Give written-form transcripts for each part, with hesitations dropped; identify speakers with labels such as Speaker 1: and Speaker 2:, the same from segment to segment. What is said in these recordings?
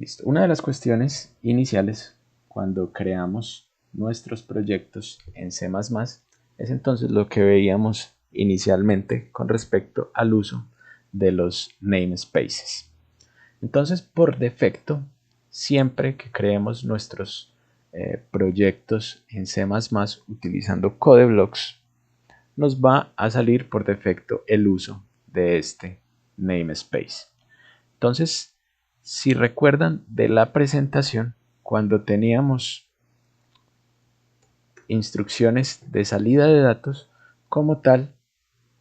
Speaker 1: Listo. Una de las cuestiones iniciales cuando creamos nuestros proyectos en C++ es entonces lo que veíamos inicialmente con respecto al uso de los namespaces. Entonces, por defecto, siempre que creemos nuestros proyectos en C++ utilizando CodeBlocks, nos va a salir por defecto el uso de este namespace. Entonces, si recuerdan de la presentación, cuando teníamos instrucciones de salida de datos, como tal,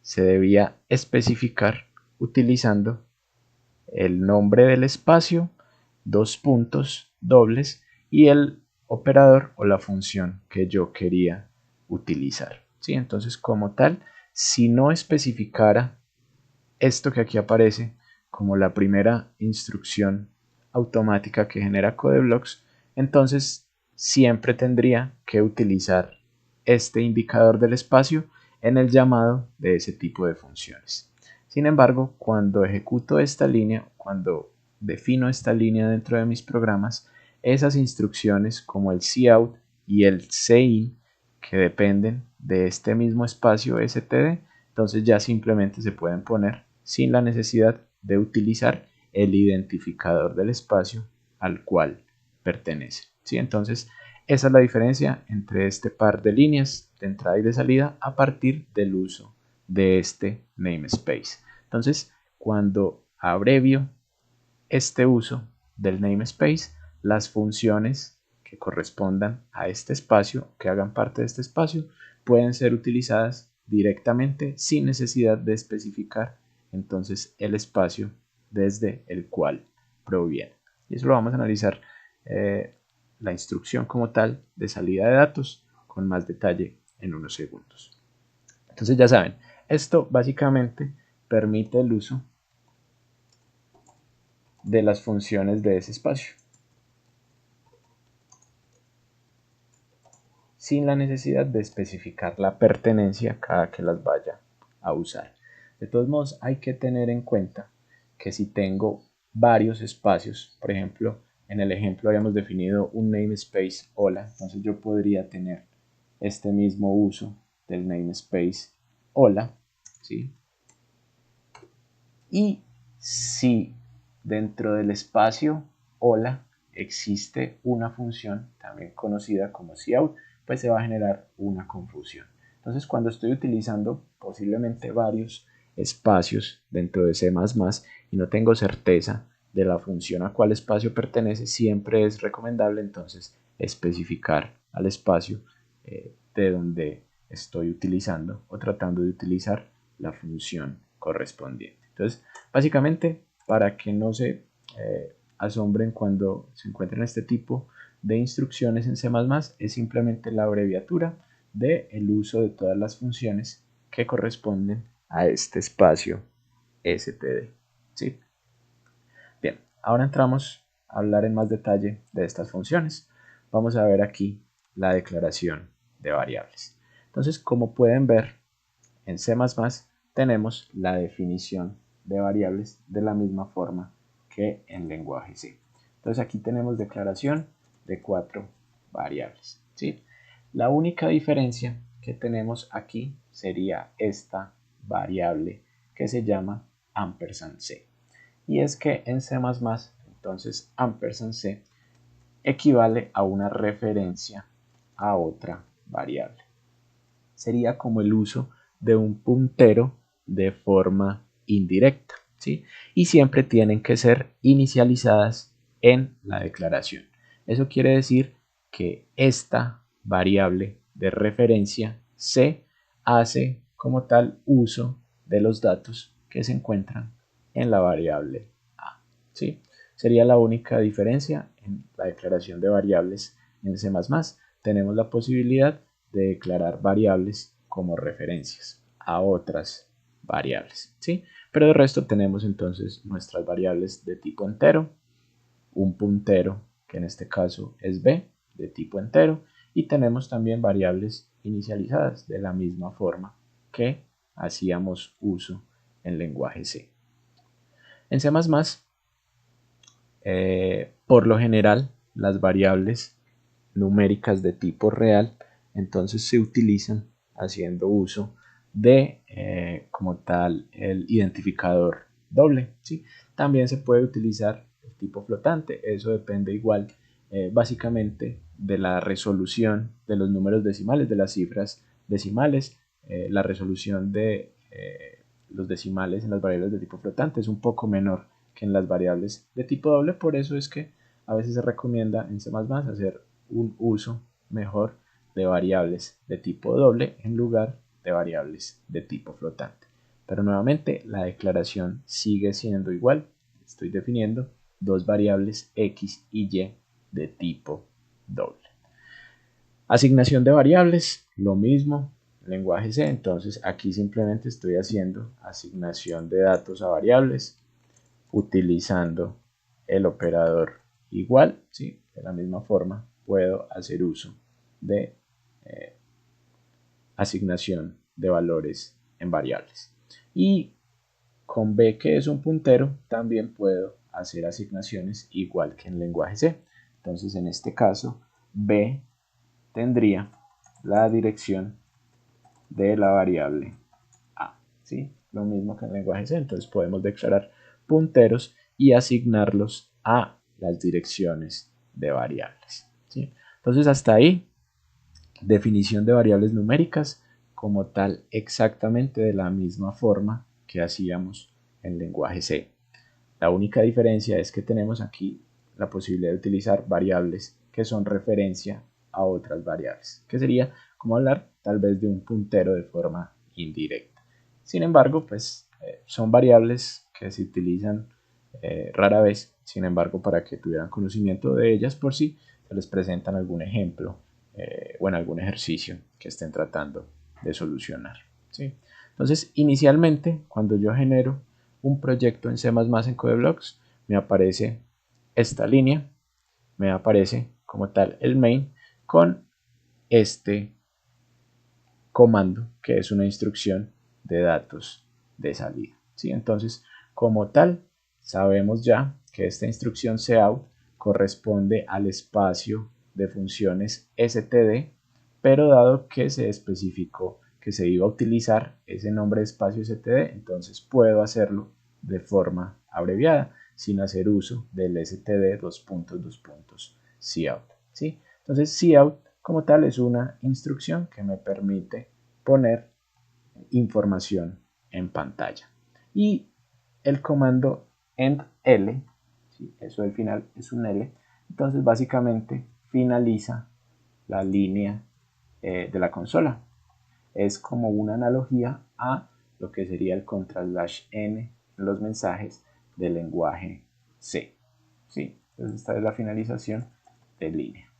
Speaker 1: se debía especificar utilizando el nombre del espacio, dos puntos dobles y el operador o la función que yo quería utilizar. ¿Sí? Entonces, como tal, si no especificara esto que aquí aparece como la primera instrucción automática que genera CodeBlocks, entonces siempre tendría que utilizar este indicador del espacio en el llamado de ese tipo de funciones. Sin embargo, cuando ejecuto esta línea, cuando defino esta línea dentro de mis programas, esas instrucciones como el cout y el cin, que dependen de este mismo espacio std, entonces ya simplemente se pueden poner sin la necesidad de utilizar el identificador del espacio al cual pertenece. ¿Sí? Entonces, esa es la diferencia entre este par de líneas de entrada y de salida a partir del uso de este namespace. Entonces, cuando abrevio este uso del namespace, las funciones que correspondan a este espacio, que hagan parte de este espacio, pueden ser utilizadas directamente sin necesidad de especificar entonces el espacio desde el cual proviene. Y eso lo vamos a analizar la instrucción como tal de salida de datos con más detalle en unos segundos. Entonces ya saben, esto básicamente permite el uso de las funciones de ese espacio, sin la necesidad de especificar la pertenencia cada que las vaya a usar. De todos modos, hay que tener en cuenta que si tengo varios espacios, por ejemplo, en el ejemplo habíamos definido un namespace hola, entonces yo podría tener este mismo uso del namespace hola, ¿sí? Y si dentro del espacio hola existe una función también conocida como cout, pues se va a generar una confusión. Entonces, cuando estoy utilizando posiblemente varios espacios dentro de C++ y no tengo certeza de la función a cuál espacio pertenece, siempre es recomendable entonces especificar al espacio de donde estoy utilizando o tratando de utilizar la función correspondiente. Entonces, básicamente, para que no se asombren cuando se encuentren este tipo de instrucciones en C++, es simplemente la abreviatura del uso de todas las funciones que corresponden a este espacio std. ¿Sí? Bien, ahora entramos a hablar en más detalle de estas funciones. Vamos a ver aquí la declaración de variables. Entonces, como pueden ver, en C++ tenemos la definición de variables de la misma forma que en lenguaje C. Entonces aquí tenemos declaración de 4 variables. ¿Sí? La única diferencia que tenemos aquí sería esta variable que se llama %c. Y es que en C++, entonces %c equivale a una referencia a otra variable. Sería como el uso de un puntero de forma indirecta, ¿sí? Y siempre tienen que ser inicializadas en la declaración. Eso quiere decir que esta variable de referencia C hace como tal uso de los datos que se encuentran en la variable A, ¿sí? Sería la única diferencia en la declaración de variables en C++. Tenemos la posibilidad de declarar variables como referencias a otras variables, ¿sí? Pero de resto tenemos entonces nuestras variables de tipo entero, un puntero que en este caso es b de tipo entero y tenemos también variables inicializadas de la misma forma que hacíamos uso en lenguaje C. En C++ Por lo general, las variables numéricas de tipo real entonces se utilizan haciendo uso de como tal el identificador doble, ¿sí? También se puede utilizar el tipo flotante, eso depende igual básicamente de la resolución de los números decimales, de las cifras decimales. La resolución de los decimales en las variables de tipo flotante es un poco menor que en las variables de tipo doble, por eso es que a veces se recomienda en C++ hacer un uso mejor de variables de tipo doble en lugar de variables de tipo flotante. Pero nuevamente la declaración sigue siendo igual. Estoy definiendo dos variables x y y de tipo doble. Asignación de variables, lo mismo, lenguaje C. Entonces aquí simplemente estoy haciendo asignación de datos a variables utilizando el operador igual, ¿sí? De la misma forma puedo hacer uso de asignación de valores en variables. Y con B, que es un puntero, también puedo hacer asignaciones igual que en lenguaje C. Entonces en este caso B tendría la dirección de la variable A, ¿sí? Lo mismo que en lenguaje C. Entonces podemos declarar punteros y asignarlos a las direcciones de variables, ¿sí? Entonces hasta ahí, definición de variables numéricas como tal exactamente de la misma forma que hacíamos en lenguaje C. La única diferencia es que tenemos aquí la posibilidad de utilizar variables que son referencia a otras variables, que sería como hablar tal vez de un puntero de forma indirecta. Sin embargo, pues son variables que se utilizan rara vez. Sin embargo, para que tuvieran conocimiento de ellas por sí, se les presentan algún ejemplo o en algún ejercicio que estén tratando de solucionar, ¿sí? Entonces, inicialmente, cuando yo genero un proyecto en C++ en Codeblocks, me aparece esta línea, me aparece como tal el main con este comando que es una instrucción de datos de salida, ¿sí? Entonces, como tal, sabemos ya que esta instrucción cout corresponde al espacio de funciones std, pero dado que se especificó que se iba a utilizar ese nombre de espacio std, entonces puedo hacerlo de forma abreviada sin hacer uso del std cout, ¿sí? Entonces cout como tal es una instrucción que me permite poner información en pantalla. Y el comando endl, ¿sí? Eso al final es un L, entonces básicamente finaliza la línea de la consola. Es como una analogía a lo que sería el /n en los mensajes del lenguaje C, ¿sí? Entonces esta es la finalización de línea,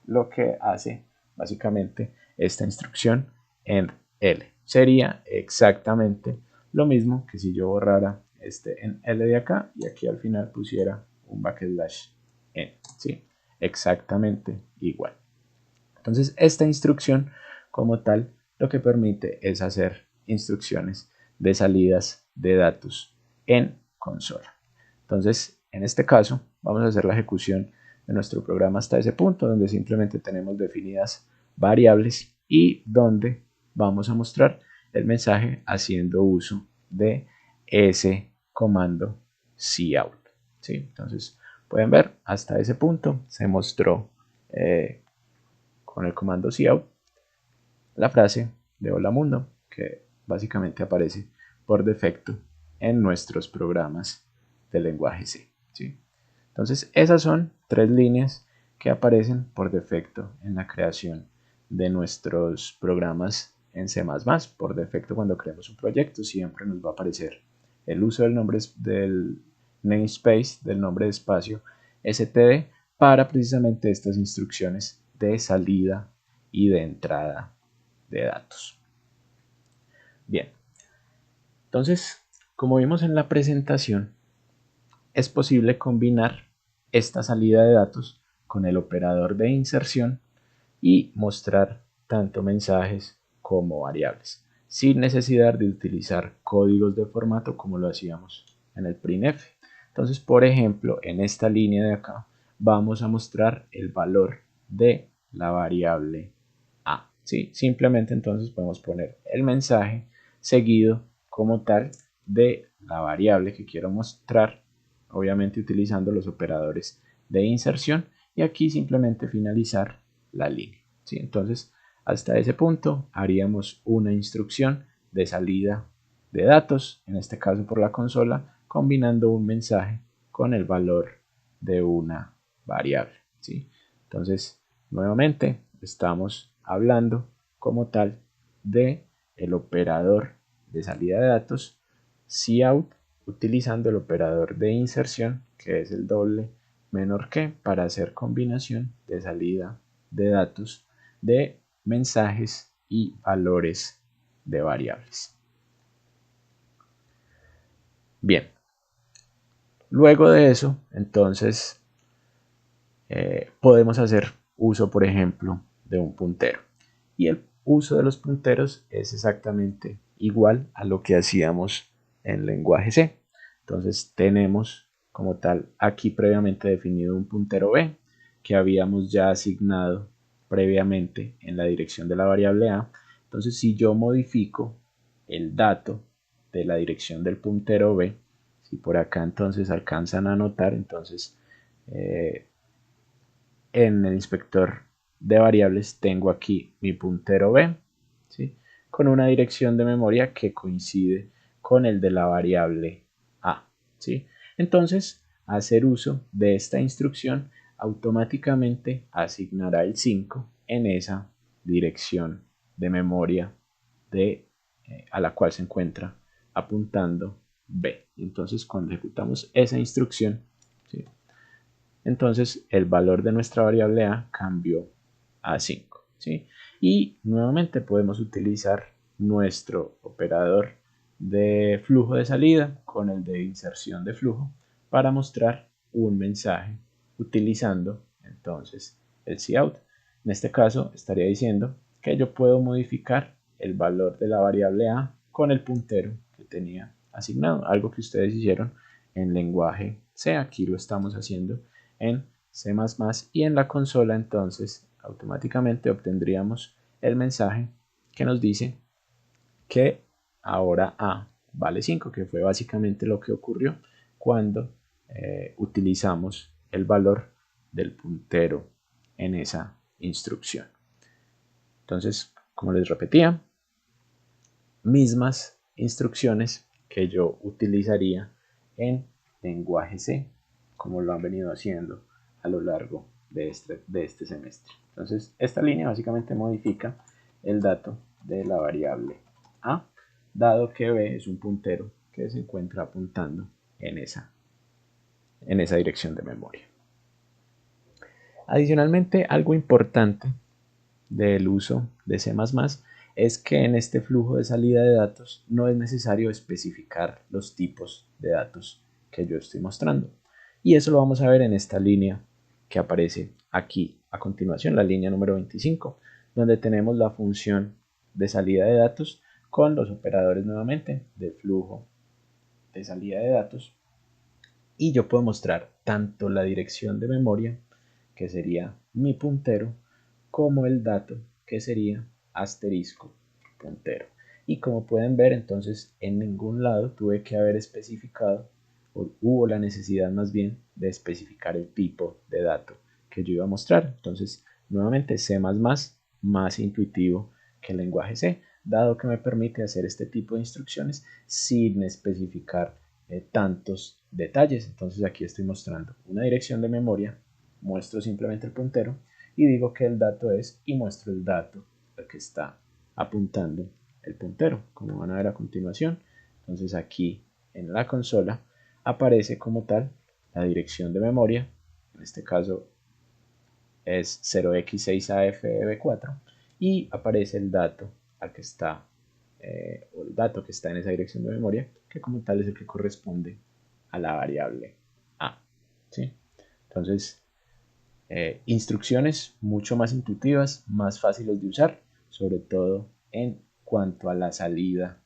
Speaker 1: lo que hace básicamente esta instrucción en L. Sería exactamente lo mismo que si yo borrara este en L de acá y aquí al final pusiera un \n, ¿sí? Exactamente igual. Entonces esta instrucción como tal lo que permite es hacer instrucciones de salidas de datos en consola. Entonces en este caso vamos a hacer la ejecución de nuestro programa hasta ese punto donde simplemente tenemos definidas variables y donde vamos a mostrar el mensaje haciendo uso de ese comando cout, ¿sí? Entonces pueden ver hasta ese punto se mostró con el comando cout la frase de hola mundo que básicamente aparece por defecto en nuestros programas del lenguaje C, ¿sí? Entonces esas son tres líneas que aparecen por defecto en la creación de nuestros programas en C++. Por defecto cuando creamos un proyecto siempre nos va a aparecer el uso del nombre del namespace, del nombre de espacio std para precisamente estas instrucciones de salida y de entrada de datos. Bien, entonces como vimos en la presentación, es posible combinar esta salida de datos con el operador de inserción y mostrar tanto mensajes como variables, sin necesidad de utilizar códigos de formato como lo hacíamos en el printf. Entonces, por ejemplo, en esta línea de acá vamos a mostrar el valor de la variable A. ¿Sí? Simplemente entonces podemos poner el mensaje seguido como tal de la variable que quiero mostrar, obviamente utilizando los operadores de inserción, y aquí simplemente finalizar la línea. ¿Sí? Entonces, hasta ese punto haríamos una instrucción de salida de datos, en este caso por la consola, combinando un mensaje con el valor de una variable. ¿Sí? Entonces, nuevamente estamos hablando como tal de el operador de salida de datos cout utilizando el operador de inserción, que es el doble menor que, para hacer combinación de salida de datos de mensajes y valores de variables. Bien, luego de eso, entonces, podemos hacer uso, por ejemplo, de un puntero. Y el uso de los punteros es exactamente igual a lo que hacíamos en lenguaje C. Entonces tenemos como tal aquí previamente definido un puntero B que habíamos ya asignado previamente en la dirección de la variable A. Entonces si yo modifico el dato de la dirección del puntero B, si por acá entonces alcanzan a notar, entonces en el inspector de variables tengo aquí mi puntero B, ¿sí? Con una dirección de memoria que coincide con el de la variable A. ¿Sí? Entonces, hacer uso de esta instrucción automáticamente asignará el 5 en esa dirección de memoria a la cual se encuentra apuntando B. Entonces, cuando ejecutamos esa instrucción, ¿sí? Entonces el valor de nuestra variable A cambió a 5. ¿Sí? Y nuevamente podemos utilizar nuestro operador de flujo de salida con el de inserción de flujo para mostrar un mensaje utilizando entonces el cout. En este caso estaría diciendo que yo puedo modificar el valor de la variable A con el puntero que tenía asignado, algo que ustedes hicieron en lenguaje C. Aquí lo estamos haciendo en C++ y en la consola entonces automáticamente obtendríamos el mensaje que nos dice que ahora A vale 5, que fue básicamente lo que ocurrió cuando utilizamos el valor del puntero en esa instrucción. Entonces, como les repetía, mismas instrucciones que yo utilizaría en lenguaje C, como lo han venido haciendo a lo largo de este semestre. Entonces, esta línea básicamente modifica el dato de la variable A, dado que B es un puntero que se encuentra apuntando en esa dirección de memoria. Adicionalmente, algo importante del uso de C++ es que en este flujo de salida de datos no es necesario especificar los tipos de datos que yo estoy mostrando. Y eso lo vamos a ver en esta línea que aparece aquí a continuación, la línea número 25, donde tenemos la función de salida de datos con los operadores nuevamente de flujo de salida de datos. Y yo puedo mostrar tanto la dirección de memoria, que sería mi puntero, como el dato, que sería asterisco puntero. Y como pueden ver, entonces en ningún lado tuve que haber especificado, o hubo la necesidad más bien de especificar el tipo de dato que yo iba a mostrar. Entonces, nuevamente C++ más intuitivo que el lenguaje C, dado que me permite hacer este tipo de instrucciones sin especificar tantos detalles. Entonces aquí estoy mostrando una dirección de memoria, muestro simplemente el puntero y digo que el dato es, y muestro el dato al que está apuntando el puntero, como van a ver a continuación. Entonces aquí en la consola aparece como tal la dirección de memoria, en este caso es 0x6AFEB4, y aparece el dato al que está o el dato que está en esa dirección de memoria, que como tal es el que corresponde a la variable A. ¿Sí? Entonces, instrucciones mucho más intuitivas, más fáciles de usar, sobre todo en cuanto a la salida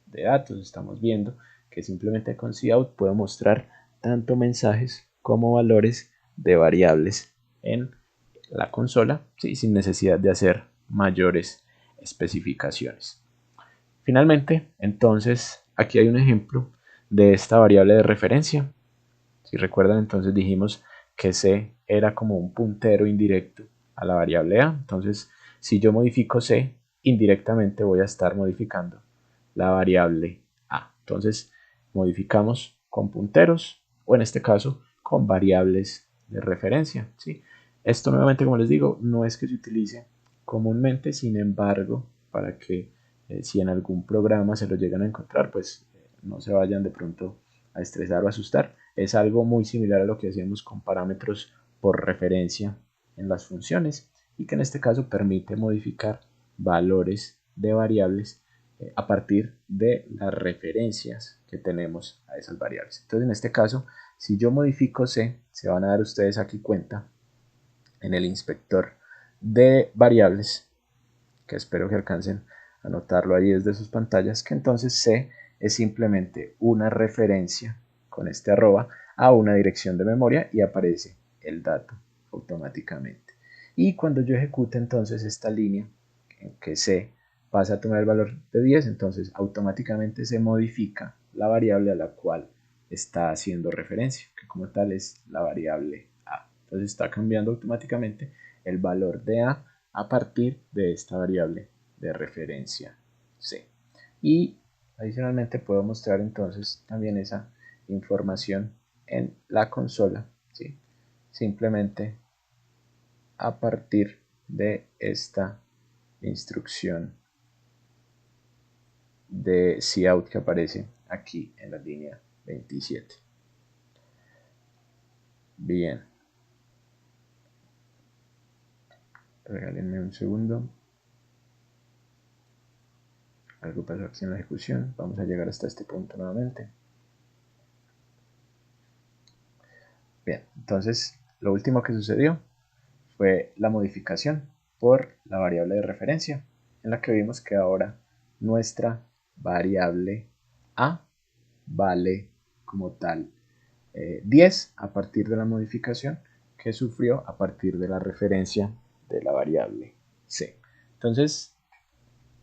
Speaker 1: de datos. Estamos viendo que simplemente con cout puedo mostrar tanto mensajes como valores de variables en la consola, ¿sí? Sin necesidad de hacer mayores especificaciones. Finalmente, entonces, aquí hay un ejemplo de esta variable de referencia. Si recuerdan, entonces dijimos que C era como un puntero indirecto a la variable A. Entonces, si yo modifico C, indirectamente voy a estar modificando la variable A. Entonces, modificamos con punteros o en este caso con variables de referencia, ¿sí? Esto nuevamente, como les digo, no es que se utilice comúnmente, sin embargo, para que si en algún programa se lo llegan a encontrar, pues no se vayan de pronto a estresar o asustar. Es algo muy similar a lo que hacíamos con parámetros por referencia en las funciones y que en este caso permite modificar valores de variables a partir de las referencias que tenemos a esas variables. Entonces, en este caso, si yo modifico C, se van a dar ustedes aquí cuenta en el inspector de variables, que espero que alcancen a notarlo ahí desde sus pantallas, que entonces C es simplemente una referencia con este arroba a una dirección de memoria y aparece el dato automáticamente. Y cuando yo ejecute entonces esta línea en que C pasa a tomar el valor de 10, entonces automáticamente se modifica la variable a la cual está haciendo referencia, que como tal es la variable A. Entonces está cambiando automáticamente el valor de A partir de esta variable de referencia C. Y adicionalmente puedo mostrar entonces también esa información en la consola, ¿sí? Simplemente a partir de esta instrucción de cout que aparece aquí en la línea 27. Bien. Regálenme un segundo. Algo pasó aquí en la ejecución. Vamos a llegar hasta este punto nuevamente. Bien, entonces lo último que sucedió fue la modificación por la variable de referencia, en la que vimos que ahora nuestra variable A vale como tal 10 a partir de la modificación que sufrió a partir de la referencia de la variable C. Entonces,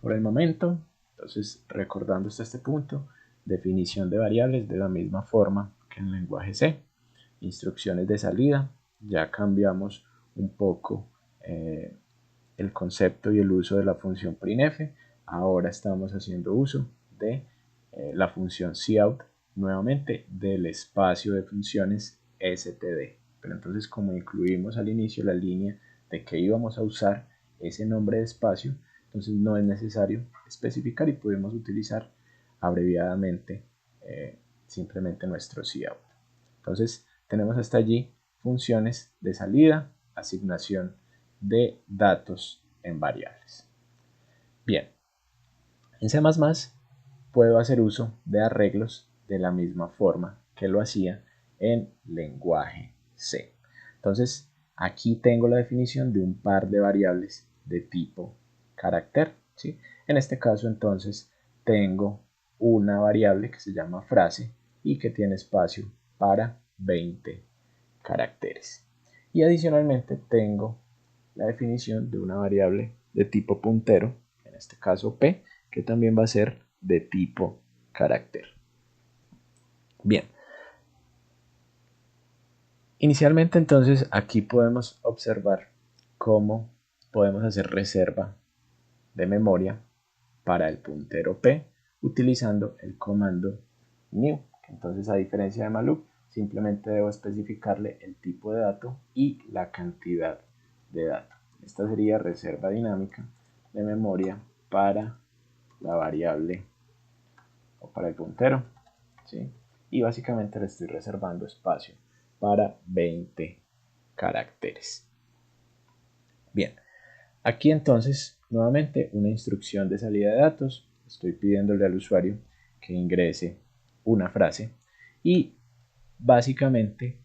Speaker 1: por el momento, entonces recordando hasta este punto, definición de variables de la misma forma que en lenguaje C. Instrucciones de salida, ya cambiamos un poco el concepto y el uso de la función printf. Ahora estamos haciendo uso de la función cout, nuevamente del espacio de funciones std. Pero entonces, como incluimos al inicio la línea de que íbamos a usar ese nombre de espacio, entonces no es necesario especificar y podemos utilizar abreviadamente simplemente nuestro cout. Entonces tenemos hasta allí funciones de salida, asignación de datos en variables. Bien, en C++ puedo hacer uso de arreglos de la misma forma que lo hacía en lenguaje C. Entonces, aquí tengo la definición de un par de variables de tipo carácter, ¿sí? En este caso, entonces, tengo una variable que se llama frase y que tiene espacio para 20 caracteres. Y adicionalmente tengo la definición de una variable de tipo puntero, en este caso p, que también va a ser de tipo carácter. Bien. Inicialmente entonces aquí podemos observar cómo podemos hacer reserva de memoria para el puntero p utilizando el comando new. Entonces, a diferencia de malloc, simplemente debo especificarle el tipo de dato y la cantidad de dato. Esta sería reserva dinámica de memoria para la variable o para el puntero, ¿sí? Y básicamente le estoy reservando espacio para 20 caracteres. Bien, aquí entonces nuevamente una instrucción de salida de datos. Estoy pidiéndole al usuario que ingrese una frase y básicamente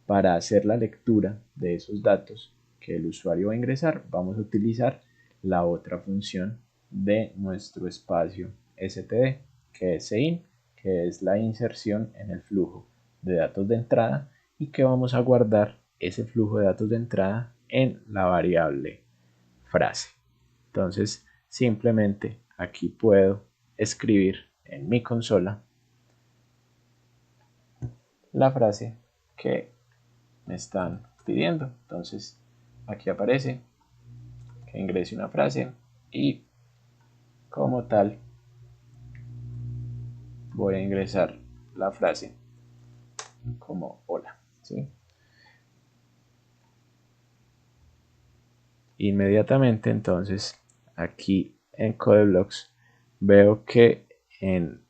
Speaker 1: para hacer la lectura de esos datos que el usuario va a ingresar vamos a utilizar la otra función de nuestro espacio std, que es sein, que es la inserción en el flujo de datos de entrada y que vamos a guardar ese flujo de datos de entrada en la variable frase. Entonces simplemente aquí puedo escribir en mi consola la frase que me están pidiendo. Entonces aquí aparece que ingrese una frase y como tal voy a ingresar la frase como hola, ¿sí? Inmediatamente entonces aquí en CodeBlocks veo que en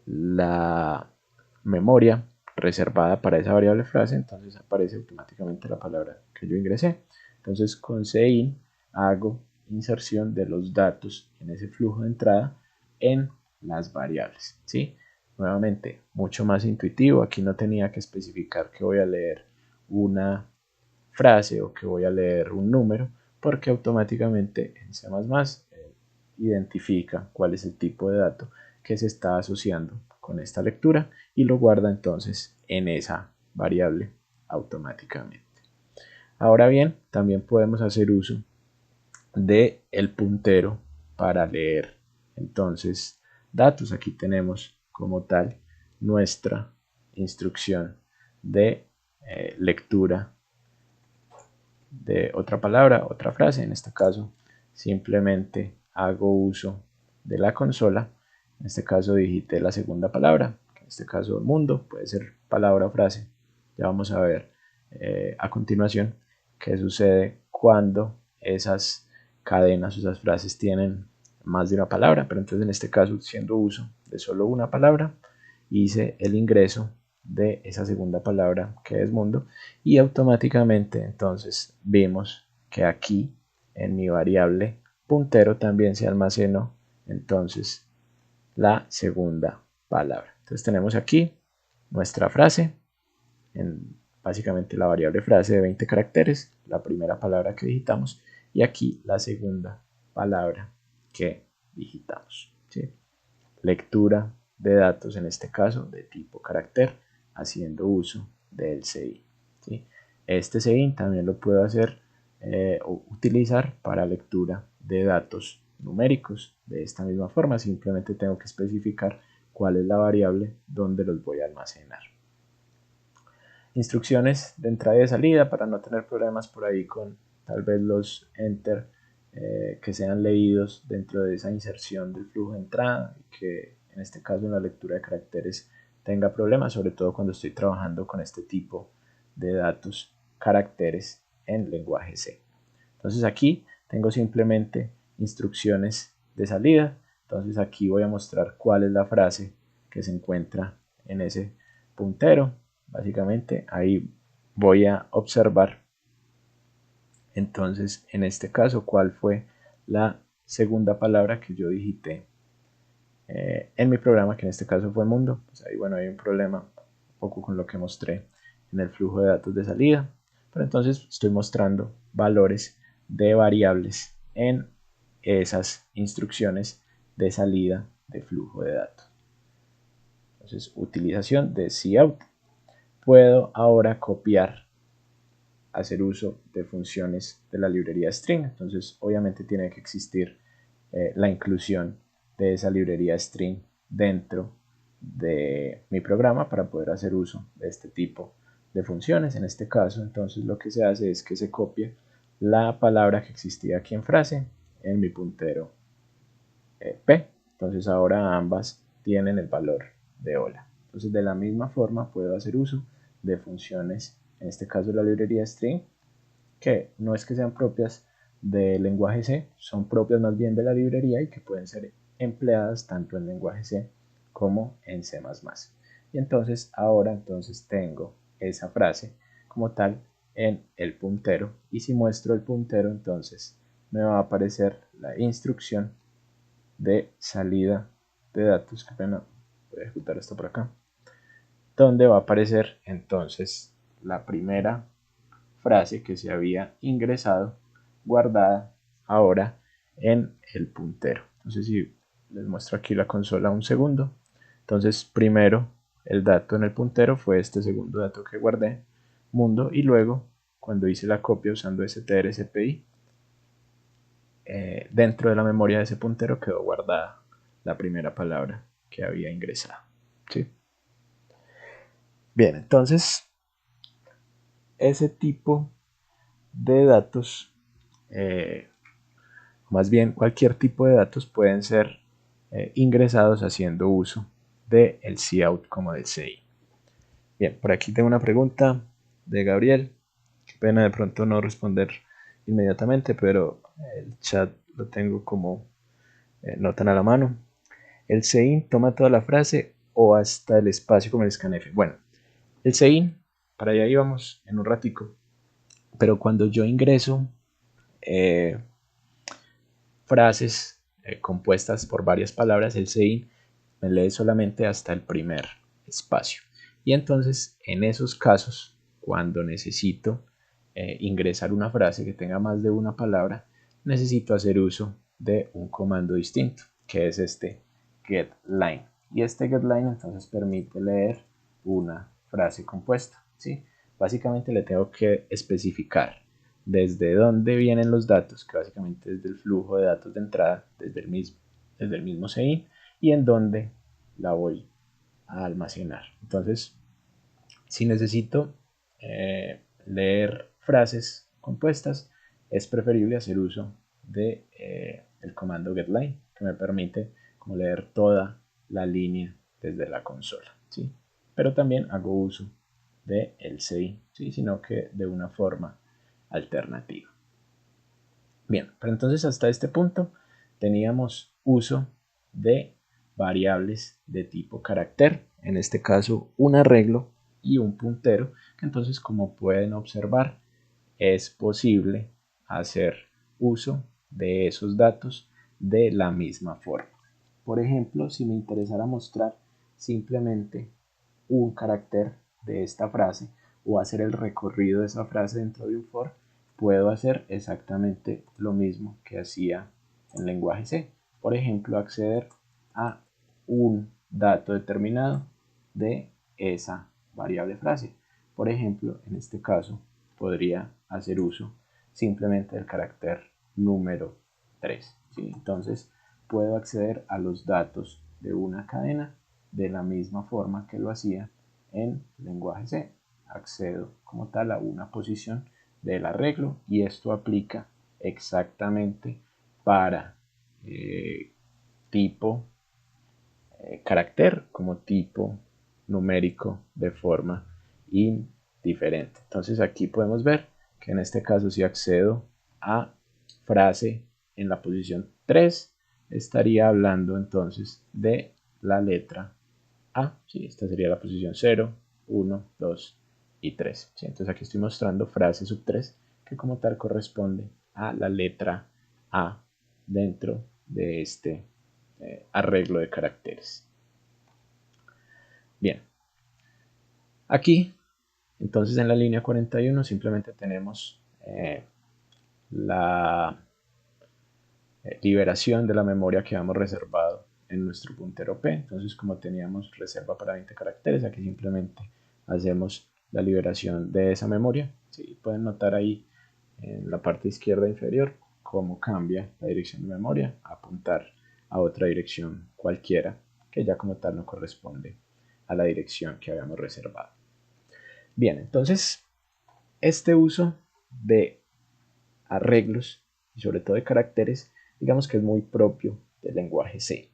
Speaker 1: la memoria reservada para esa variable frase, entonces aparece automáticamente la palabra que yo ingresé. Entonces con cin hago inserción de los datos en ese flujo de entrada en las variables, ¿sí? Nuevamente, mucho más intuitivo. Aquí no tenía que especificar que voy a leer una frase o que voy a leer un número, porque automáticamente en C++ identifica cuál es el tipo de dato que se está asociando con esta lectura y lo guarda entonces en esa variable automáticamente. Ahora bien, también podemos hacer uso de el puntero para leer entonces datos. Aquí tenemos como tal nuestra instrucción de lectura de otra palabra, otra frase. En este caso simplemente hago uso de la consola. En este caso digité la segunda palabra, en este caso mundo, puede ser palabra o frase. Ya vamos a ver a continuación qué sucede cuando esas cadenas o esas frases tienen más de una palabra, pero entonces en este caso, siendo uso de solo una palabra, hice el ingreso de esa segunda palabra que es mundo y automáticamente entonces vimos que aquí en mi variable puntero también se almacenó entonces la segunda palabra. Entonces tenemos aquí nuestra frase, en básicamente la variable frase de 20 caracteres, la primera palabra que digitamos y aquí la segunda palabra que digitamos, ¿sí? Lectura de datos, en este caso de tipo carácter, haciendo uso del CIN, ¿sí? Este CIN también lo puedo hacer o utilizar para lectura de datos numéricos. De esta misma forma, simplemente tengo que especificar cuál es la variable donde los voy a almacenar. Instrucciones de entrada y de salida para no tener problemas por ahí con tal vez los enter que sean leídos dentro de esa inserción del flujo de entrada y que en este caso en la lectura de caracteres tenga problemas, sobre todo cuando estoy trabajando con este tipo de datos caracteres en lenguaje C. Entonces aquí tengo simplemente instrucciones de salida. Entonces aquí voy a mostrar cuál es la frase que se encuentra en ese puntero. Básicamente ahí voy a observar entonces en este caso cuál fue la segunda palabra que yo digité en mi programa, que en este caso fue mundo. Pues ahí bueno, hay un problema un poco con lo que mostré en el flujo de datos de salida, pero entonces estoy mostrando valores de variables en esas instrucciones de salida de flujo de datos. Entonces utilización de cout. Puedo ahora copiar, hacer uso de funciones de la librería string. Entonces obviamente tiene que existir la inclusión de esa librería string dentro de mi programa para poder hacer uso de este tipo de funciones. En este caso entonces lo que se hace es que se copia la palabra que existía aquí en frase en mi puntero p. Entonces ahora ambas tienen el valor de hola. Entonces de la misma forma puedo hacer uso de funciones, en este caso la librería string, que no es que sean propias del lenguaje C, son propias más bien de la librería y que pueden ser empleadas tanto en lenguaje C como en C++. Y entonces ahora entonces tengo esa frase como tal en el puntero y si muestro el puntero entonces me va a aparecer la instrucción de salida de datos, que pena, voy a ejecutar esto por acá, donde va a aparecer entonces la primera frase que se había ingresado guardada ahora en el puntero. Entonces si les muestro aquí la consola un segundo, entonces primero el dato en el puntero fue este segundo dato que guardé, mundo, y luego cuando hice la copia usando strcpy, dentro de la memoria de ese puntero quedó guardada la primera palabra que había ingresado. ¿Sí? Bien, entonces ese tipo de datos, más bien cualquier tipo de datos, pueden ser ingresados haciendo uso del cout como del CI. Bien, por aquí tengo una pregunta de Gabriel. Qué pena de pronto no responder inmediatamente, pero el chat lo tengo como no tan a la mano. ¿El sein toma toda la frase o hasta el espacio como el scanf? Bueno, el sein, para allá íbamos en un ratico, pero cuando yo ingreso frases compuestas por varias palabras, el sein me lee solamente hasta el primer espacio. Y entonces, en esos casos, cuando necesito ingresar una frase que tenga más de una palabra, necesito hacer uso de un comando distinto, que es este getLine. Y este getLine entonces permite leer una frase compuesta, ¿sí? Básicamente le tengo que especificar desde dónde vienen los datos, que básicamente es del flujo de datos de entrada, desde el mismo sein, y en dónde la voy a almacenar. Entonces, si necesito leer frases compuestas, es preferible hacer uso de el comando getLine, que me permite como leer toda la línea desde la consola, ¿sí? Pero también hago uso de el CI, ¿sí? Sino que de una forma alternativa. Bien, pero entonces hasta este punto teníamos uso de variables de tipo carácter, en este caso un arreglo y un puntero, que entonces como pueden observar es posible hacer uso de esos datos de la misma forma. Por ejemplo, si me interesara mostrar simplemente un carácter de esta frase o hacer el recorrido de esa frase dentro de un for, puedo hacer exactamente lo mismo que hacía en lenguaje C. Por ejemplo, acceder a un dato determinado de esa variable frase. Por ejemplo, en este caso, podría hacer uso simplemente del carácter número 3. ¿Sí? Entonces, puedo acceder a los datos de una cadena de la misma forma que lo hacía en lenguaje C. Accedo como tal a una posición del arreglo y esto aplica exactamente para tipo carácter como tipo numérico de forma indiferente. Entonces aquí podemos ver que en este caso si accedo a frase en la posición 3, estaría hablando entonces de la letra A. ¿Sí? Esta sería la posición 0, 1, 2 y 3. ¿Sí? Entonces aquí estoy mostrando frase sub 3 que como tal corresponde a la letra A dentro de este arreglo de caracteres. Bien, aquí entonces en la línea 41 simplemente tenemos la liberación de la memoria que habíamos reservado en nuestro puntero P. Entonces como teníamos reserva para 20 caracteres, aquí simplemente hacemos la liberación de esa memoria. ¿Sí? Pueden notar ahí en la parte izquierda inferior cómo cambia la dirección de memoria a apuntar a otra dirección cualquiera que ya como tal no corresponde a la dirección que habíamos reservado. Bien, entonces este uso de arreglos y sobre todo de caracteres, digamos que es muy propio del lenguaje C.